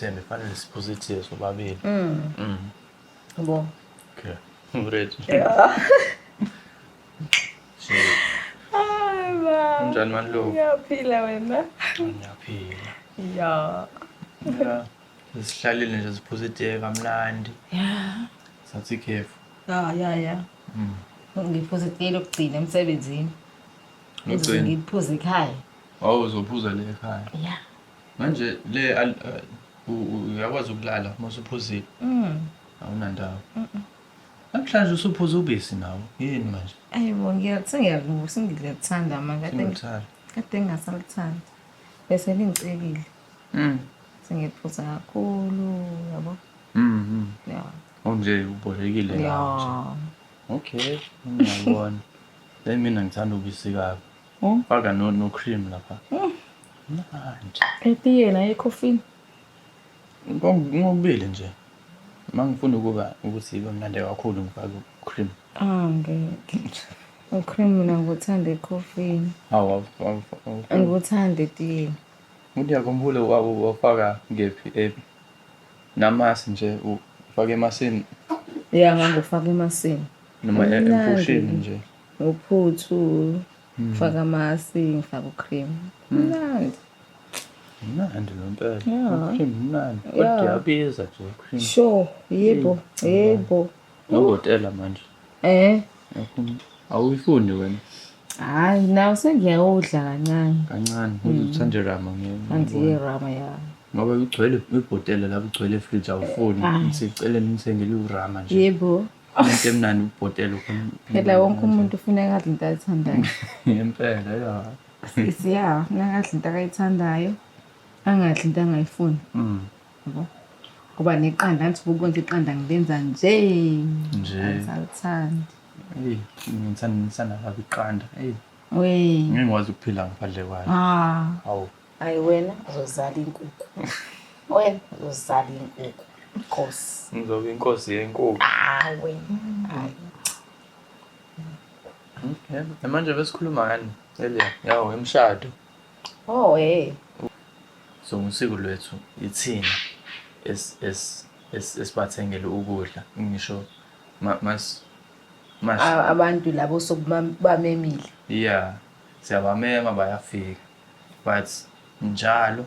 Thembi fanele siphuzithiwe sobabili. Yabo. Okay. Ready. Yeah. Hayi ba. Unjani manje lo? Ngiyaphila wena. Ngiyaphila. Yeah. Yeah. Sihlalile nje siphuza itiye kamnandi. Yeah. Sathi ikhefu. Yeah. Ngiphuza itiye lokugcina emsebenzini. Bese ngiphuza ekhaya. Uzophuza le ekhaya. Yeah. Manje le uyakwazi ukulala uma usuphuzile. Awunandawo. Namhlanje usuphuza ubisi nawo. Yini manje? Ayibo ngiyathanda manje kade ngingasalithandi. Bese lingicekile. Sengiphuza kakhulu yabo. Yeah. Nje ubolekile nje. Yeah. Okay, ngiyabona. Mina ngithanda ubisi kabi. Faka no cream lapha. Manje. Etiye na ecoffee. Ngokubili nje. Mangifuna ukuthi ibe mnandi kakhulu ngifaka cream. Ngeke. Cream mina ngikuthanda ecoffee. Ngikuthanda etiye. Ngiyakhumbula wafaka ngephi namasi nje ufaka emasini. Yeah, ngangifaka emasini. Noma emfushini nje. Uphuthu. Faka amasi, ngifaka ucream. Mnandi. Mnandi lo mpela. Cream mnandi. Kodwa iyabiza nje cream. Sure, yebo. Ngihotela manje. Awuyifuni wena? Hayi, nawe sengiyawudla Kancane. Uzothanda rama Andiye rama ya. Ngoba ugcwele ibhotela lapho ugcwele fridge awufuni. Sicela nithengele urama nje. Yebo. Into emnandi ubhotela khona. Phela wonke umuntu ufuna ngadla into ayithandayo. Ngempela ya. Siya, ngadla into akayithandayo. Angadla into angayifuni. Yabo. Kuba neqanda ngathi ukwenza iqanda ngilenza nje. Angisalithandi. Ngithanda kabi iqanda. Ngeke ngikwazi ukuphila ngaphandle kwayo. Hawu. Hayi wena uzozala inkukhu. Wena uzozala inkukhu. Inkosi. Ngizoba inkosi yenkukhu. Wena. Hayi. Okay. Manje besikhuluma ngani? Yawo emshado. So ngosiko lwethu ithina esibathengele ukudla. Ngisho abantu labo sokubamemile. Yeah. Siyabamema bayafika. But njalo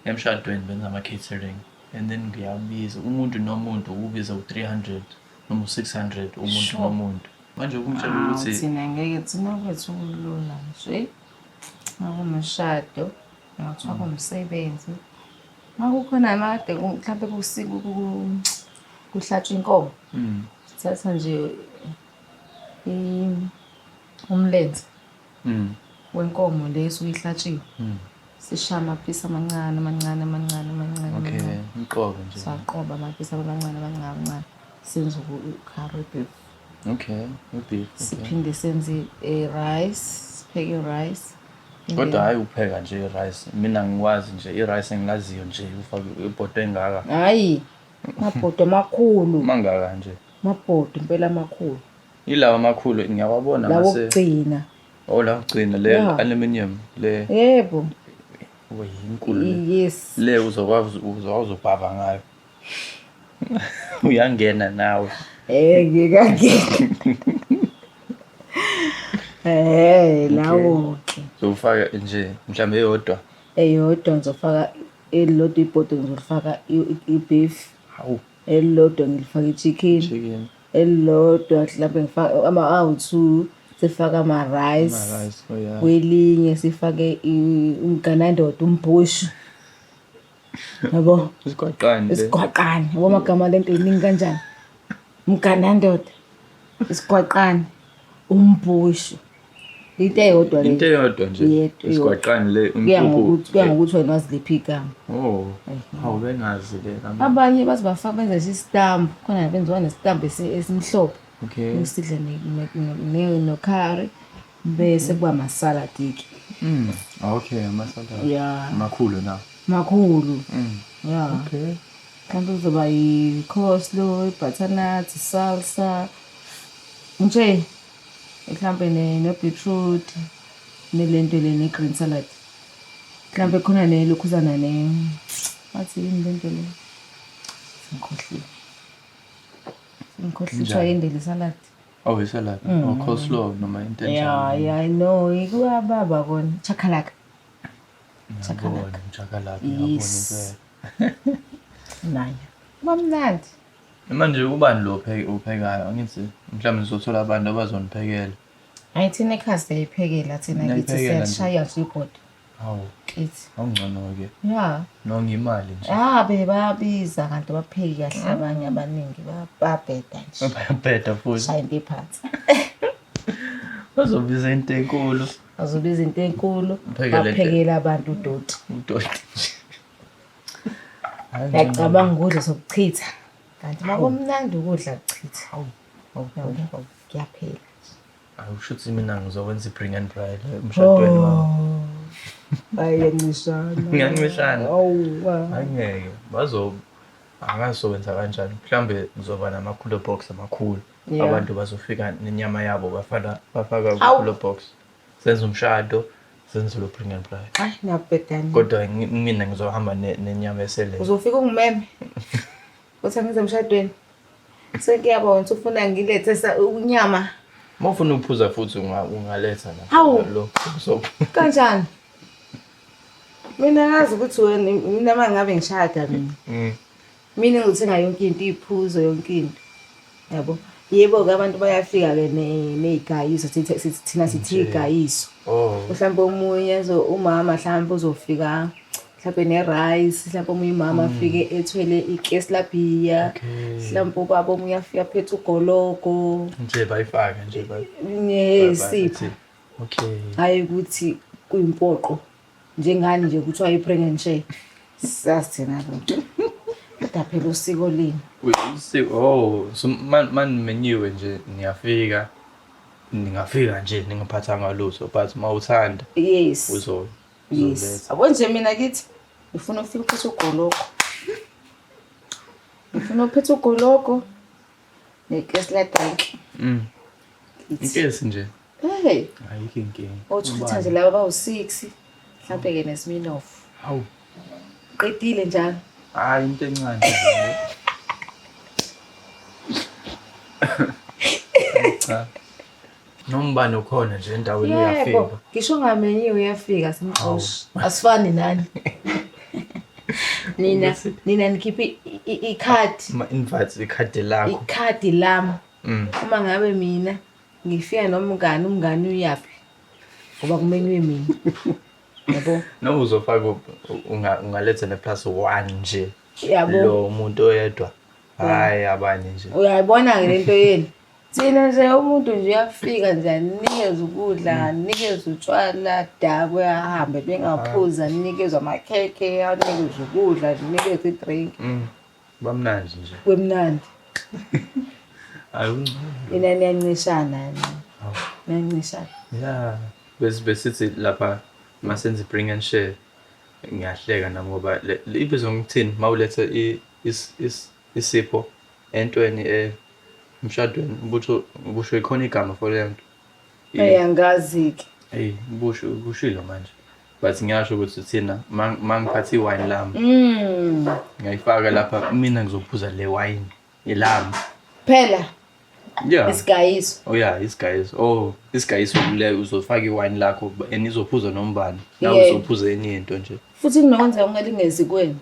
emshadweni benza ama catering and then ngiyabiza umuntu nomuntu ubiza u300 noma u600 umuntu nomuntu. Manje ukumtshela ukuthi thina ngeke thina kwethu kulula nje. Ngakumshado, ngathwa kumsebenzi. Makukhona amade mhlawumbe kusiko kuhlatshwa inkomo. Sithatha nje umlenze wenkomo leso uyihlatshiwe. Sishaya amaphisi amancane. Okay, umqobo nje. Saqoba amaphisi amancane. Senza u-curry beef. Okay, beef. Siphinde senze rice, sipheke rice. Kodwa hayi upheka nje rice. Mina ngikwazi nje i-rice engilaziyo nje ufaka ibhodo engaka. Hayi. Mabhodo amakhulu. Mangaka nje. Mabhodo impela amakhulu. Ilawa amakhulu ngiyawabona mase. Lawo kugcina. La ugcina le aluminium le. Yebo. Inkulu. Yes. Le uzokwazi ubhava ngayo. Uyangena nawe. Ngikangena. Lawo ke. Uzofaka nje mhlambe eyodwa ngizofaka elilodwa ibhodo ngizofaka i-beef. Hawu. Elilodwa ngilifaka i-chicken. Elilodwa mhlawumbe ngifaka ama-2 sifaka ama-rice. Kwelinye sifake umganandodo umbhushu. Yabo. Isigwaqane. Yabo amagama lento iningi kanjani? Umganandodo. Isigwaqane. Umbhushu. Into eyodwa nje. Isigwaqane le umpuphu. Kuya ngokuthi wena waziliphi igama. Hawu bengazi le. Abanye bazibafaka benza isitambu. Khona benziwa nesitambu esimhlophe. Okay. Usidle no curry bese kuba masalad ke. Okay, amasalad. Yeah. Makhulu na. Makhulu. Yeah. Okay. Kanti uzoba i-coleslaw, butternut, salsa. Nje mhlambe ne beetroot nelento le green salad. Mhlambe khona nelokhuzana Wathi yini lento le? Ngikhohlile. Kuthiwa yindeli salad. Oh, isalad. Oh, coleslaw noma into enjalo. Yeah, no, ikubaba kona. Chakalaka. Chakalaka. Chakalaka. Yabona impela. Nayo. Mamnandi. Manje ubani lo uphekayo? Angithi mhlawumbe ngizothola abantu abazoniphekela. Ayithina ekhaya siyayiphekela thina kithi siyashaya nje ibhodi. Hawu. Kithi. Awungcono ke. Yeah. Nonga imali nje. Bayabiza kanti bapheki kahle abanye abaningi babheda nje. Bayabheda futhi. Shaya into phansi. Bazobiza into enkulu. Bazobiza into enkulu. Baphekela abantu udoti. Udoti. Ngiyacabanga ukudla sokuchitha. Kanti makumnandi ukudla kuchitha. Hawu. Kuyaphela. Awushuthi mina ngizokwenza i-bring and bride emshadweni wami. Ayiyancishana. Ngiyancishana. Awu. Angeke. Angasowenza kanjani. Mhlambe ngizoba nama-cooler box amakhulu. Abantu bazofika nenyama yabo bafaka ku-cooler box. Senze umshado, senze lo bring and bride. Hayi ngiyabhedana. Kodwa mina ngizohamba nenyama esele. Uzofika ungimeme. Uthi ngize emshadweni. Sekuyabona ukuthi ufuna ngilethe unyama. Mawufuna ukuphuza futhi ungaletha lo. Kanjani? Mina ngazi ukuthi mina mangabe ngishada mina. Mina ngithenga yonke into iphuzo yonke into. Yabo. Yebo ke abantu bayafika ke nezigayiso thina sithi igayiso. Mhlawumbe umunye umama mhlawumbe uzofika mhlawumbe ne-rice, mhlawumbe omunye umama afike ethwele ikesi labhiya. Mhlawumbe ubaba omunye afika phethe ugologo. Nje bayifaka nje Yesipho. Okay. Hayi ukuthi kuyimpoqo. Njengani nje kuthiwa i-bring and share. Sasithina lo. Kodwa phela usiko lini? So menyiwe nje ningafika nje ningaphathanga lutho but mawuthanda yes uzoletha. Abo nje mina kithi ngifuna ukufika uphethe ugologo. Ngifuna uphethe ugologo nekesi la drink. Ikesi nje. Hey. Ayikho inkinga. Othutha nje laba bawu6 mhlawumbe ke neSmirnoff. Hawu. Qedile njalo. Hayi into encane nje. Cha. Nombani ukhona nje endaweni uyafika. Yebo, ngisho ngamenyiwe uyafika simxoshi. Asifani nani. Nina nikhiphe ikhadi. Ama-invites ikhadi lakho. Ikhadi lami. Uma ngabe mina ngifika nomngani uyapi. Ngoba kumenywe mina. Yabo. No uzofaka ungaletha ne+1 nje. Yabo. Lo umuntu oyedwa. Hayi abanye nje. Uyayibona ke lento yeni. Thina nje umuntu nje uyafika nje ninikeze ukudla, ninikeze utshwala, dakwe ahambe bengaphuza, ninikeze amakhekhe, ninikeze ukudla, ninikeze idrink. Bamnandi nje. Kwemnandi. Awu. Ina niyancishana. Niyancishana. Yeah. Besithi lapha masenze bring and share. Ngiyahleka nami ngoba ibizwa ngikuthini mawuletha isipho entweni emshadweni ubusho ikhona igama for lento. Angazi ke. Hey, bushilo manje. But ngiyasho ukuthi thina mangiphathi iwine lami. Ngiyifaka lapha mina ngizophuza le wine ilami. Phela. Yeah. Isigayiso. Oh yeah, isigayiso. Isigayiso le uzofaka iwine lakho enizophuza nombani. Nawe uzophuza enye into nje. Futhi kunokwenza ungalingezi kweni.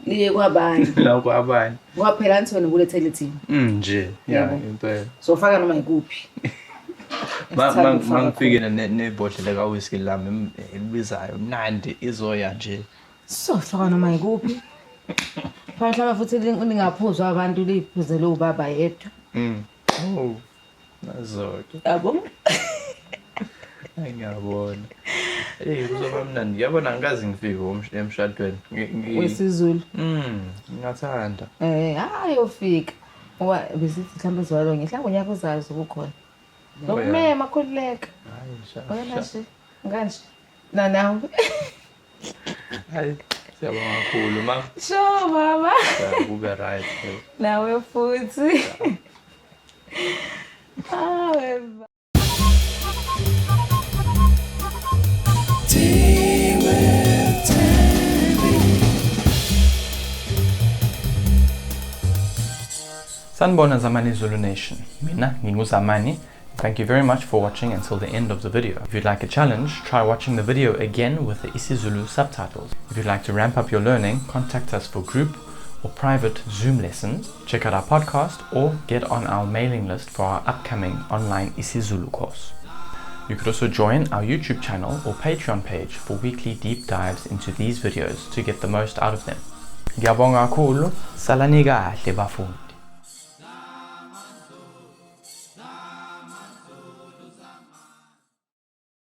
Liye kwabanye. La kwabanye. Kwaphela nthona ukulethele thina. Nje. Yeah, impela. Sofaka noma ikuphi. Mangifike nebhodlela ka whisky lami elibizayo mnandi izoya nje. Sofaka noma ikuphi. Mhlawumbe futhi lingaphuzwa abantu liphuzele ubaba yedwa. Oh. Nazoke. Yabo. Ngiyabona. Kuzoba mnandi. Ngiyabona ngikazi ngifike emshadweni. Wesizulu. Ngingathanda. Hayi ufika. Ngoba besithi mhlawumbe zwalo ngihlanga unyaka uzazi ukukhona. Nokumema khuleka. Hayi Wena nje. Nganje. Nawe. Hayi. Siyabonga kakhulu ma. Sho mama. Kube right. Nawe futhi. Weva. Sanibona Zamani Zulu Nation. Mina nginguzamani. Thank you very much for watching until the end of the video. If you'd like a challenge, try watching the video again with the isiZulu subtitles. If you'd like to ramp up your learning, contact us for group or private Zoom lessons. Check out our podcast or get on our mailing list for our upcoming online isiZulu course. You could also join our YouTube channel or Patreon page for weekly deep dives into these videos to get the most out of them. Ngiyabonga kakhulu, salani kahle bafundi.